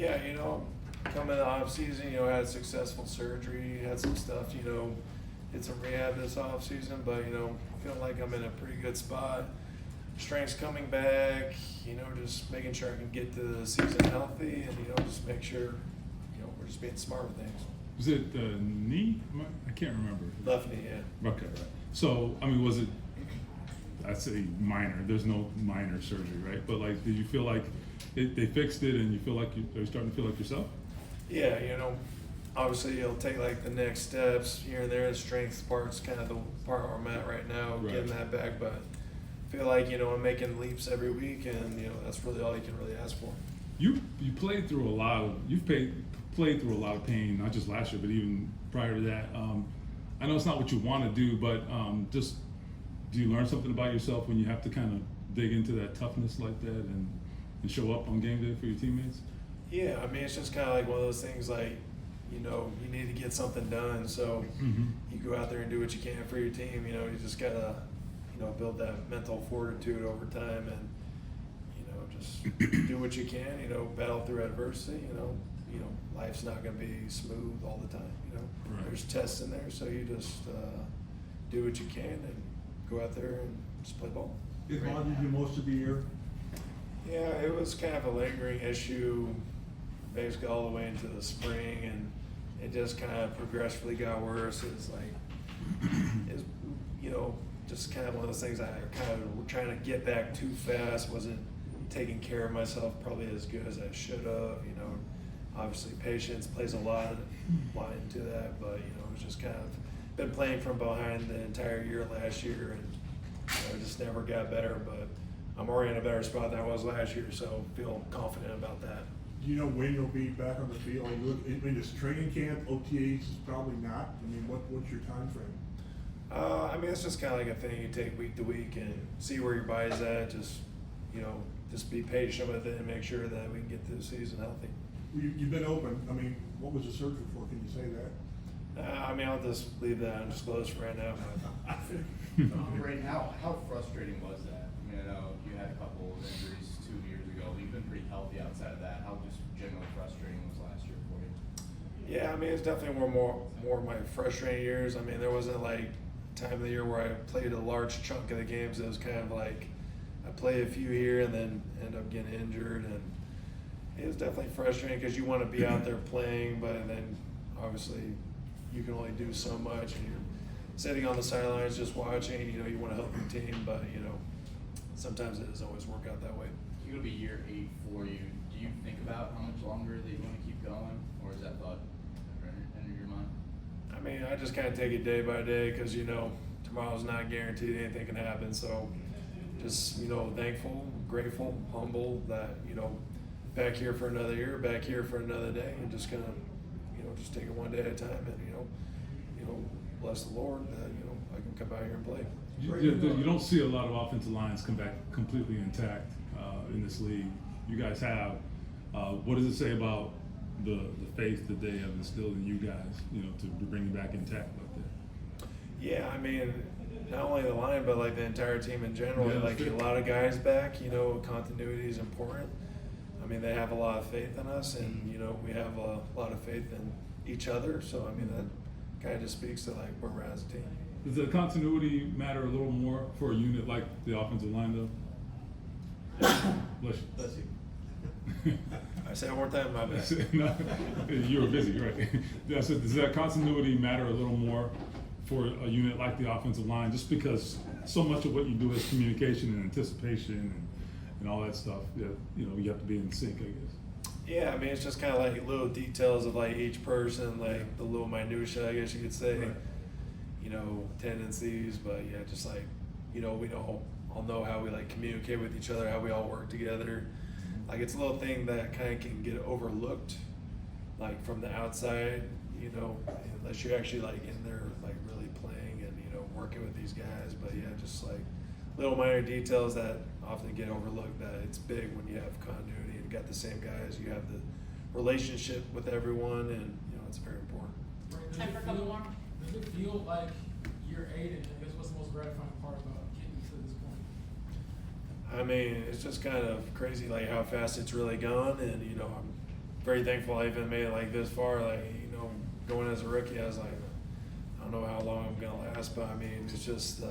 Yeah, coming the off season, had successful surgery, had some stuff, did some rehab this off season, but feeling like I'm in a pretty good spot. Strength's coming back, just making sure I can get to the season healthy, and just make sure, we're just being smart with things. Was it the knee? I can't remember. Left knee, yeah. Okay, right. So, was it? I'd say minor. There's no minor surgery, right? But did you feel like they fixed it, and you feel like are you starting to feel like yourself? Yeah, obviously it'll take the next steps here and there. The strength part's kind of the part where I'm at right now, Right. getting that back. But I feel like I'm making leaps every week, and that's really all you can really ask for. You played through a lot of played through a lot of pain, not just last year, but even prior to that. I know it's not what you want to do, but just do you learn something about yourself when you have to kind of dig into that toughness like that and show up on game day for your teammates? Yeah, it's just kind of one of those things you need to get something done. So you go out there and do what you can for your team. You just got to, build that mental fortitude over time and, just do what you can, battle through adversity. Life's not going to be smooth all the time. Right. There's tests in there. So you just do what you can and go out there and just play ball. It bothered you most of the year? Yeah, it was kind of a lingering issue basically all the way into the spring, and it just kind of progressively got worse. It's just kind of one of those things I kind of trying to get back too fast, wasn't taking care of myself probably as good as I should have. Obviously patience plays a lot into that, but it's just kind of been playing from behind the entire year last year, and just never got better. But I'm already in a better spot than I was last year, so feel confident about that. Do you know when you'll be back on the field? This training camp, OTAs is probably not. What's your time frame? It's just kind of a thing you take week to week and see where your body's at. Just be patient with it and make sure that we can get through the season healthy. You've been open. What was the surgery for? Can you say that? I'll just leave that undisclosed for right now. Braden, how frustrating was that? I know you had a couple of injuries 2 years ago. You've been pretty healthy outside of that. How just generally frustrating was last year for you? Yeah, it's definitely more of my frustrating years. There wasn't time of the year where I played a large chunk of the games. It was kind of I play a few here and then end up getting injured, and it was definitely frustrating because you want to be out there playing, but then obviously you can only do so much, and you're sitting on the sidelines just watching. You want to help your team, but sometimes it doesn't always work out that way. It's going to be year 8 for you. Do you think about how much longer they want to keep going, or is that thought enter your mind? I just kind of take it day by day because tomorrow's not guaranteed. Anything can happen. So just thankful, grateful, humble that back here for another year, back here for another day, and just gonna just take it one day at a time, and bless the Lord that I can come out here and play. You don't see a lot of offensive lines come back completely intact in this league. You guys have. What does it say about the faith that they have instilled in you guys, to bring you back intact like that? Yeah, not only the line, but the entire team in general. Yeah, a lot of guys back. Continuity is important. They have a lot of faith in us, and we have a lot of faith in each other. So that kind of just speaks to where we're at as a team. Does the continuity matter a little more for a unit like the offensive line, though? Bless you. I say it one more time, my bad. No, you were busy, right? Does that continuity matter a little more for a unit like the offensive line, just because so much of what you do is communication and anticipation and all that stuff? You have to be in sync, I guess. Yeah, it's just kind of little details of each person, the little minutia, I guess you could say. Right. Tendencies, but yeah, just we all know how we communicate with each other, how we all work together. It's a little thing that kind of can get overlooked, from the outside, unless you're actually in there really playing and working with these guys. But yeah, just little minor details that often get overlooked, that it's big when you have continuity and you got the same guys, you have the relationship with everyone, and it's very important. Time for a couple more. Does it feel like year 8, and I guess what's the most gratifying part about getting to this point? It's just kind of crazy how fast it's really gone, and very thankful I even made it like this far. Like, you know, going as a rookie, I was like, I don't know how long I'm gonna last, but I mean, it's just,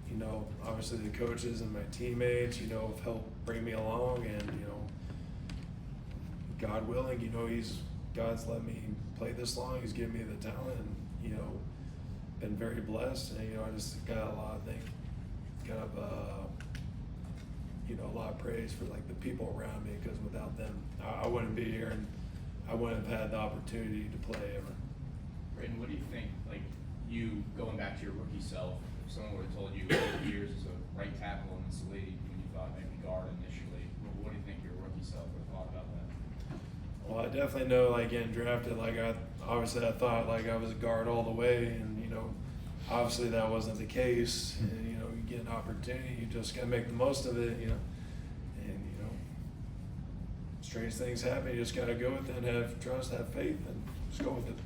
you know, obviously the coaches and my teammates, you know, have helped bring me along, and you know, God willing, you know, God's let me play this long. He's given me the talent, and you know, been very blessed, and you know, I just got a lot of things, you know, a lot of praise for like the people around me, because without them, I wouldn't be here, and I wouldn't have had the opportunity to play ever. Braden, what do you think, like, you going back to your rookie self, if someone would have told you 8 years as a right tackle in this league when you thought maybe guard initially, what do you think your rookie self would have thought about that? Well, I definitely know, like, getting drafted, like, I thought, like, I was a guard all the way, and, you know, obviously that wasn't the case, and, you know, you get an opportunity, you just gotta make the most of it, you know, and, you know, strange things happen, you just gotta go with it and have trust, have faith, and just go with it.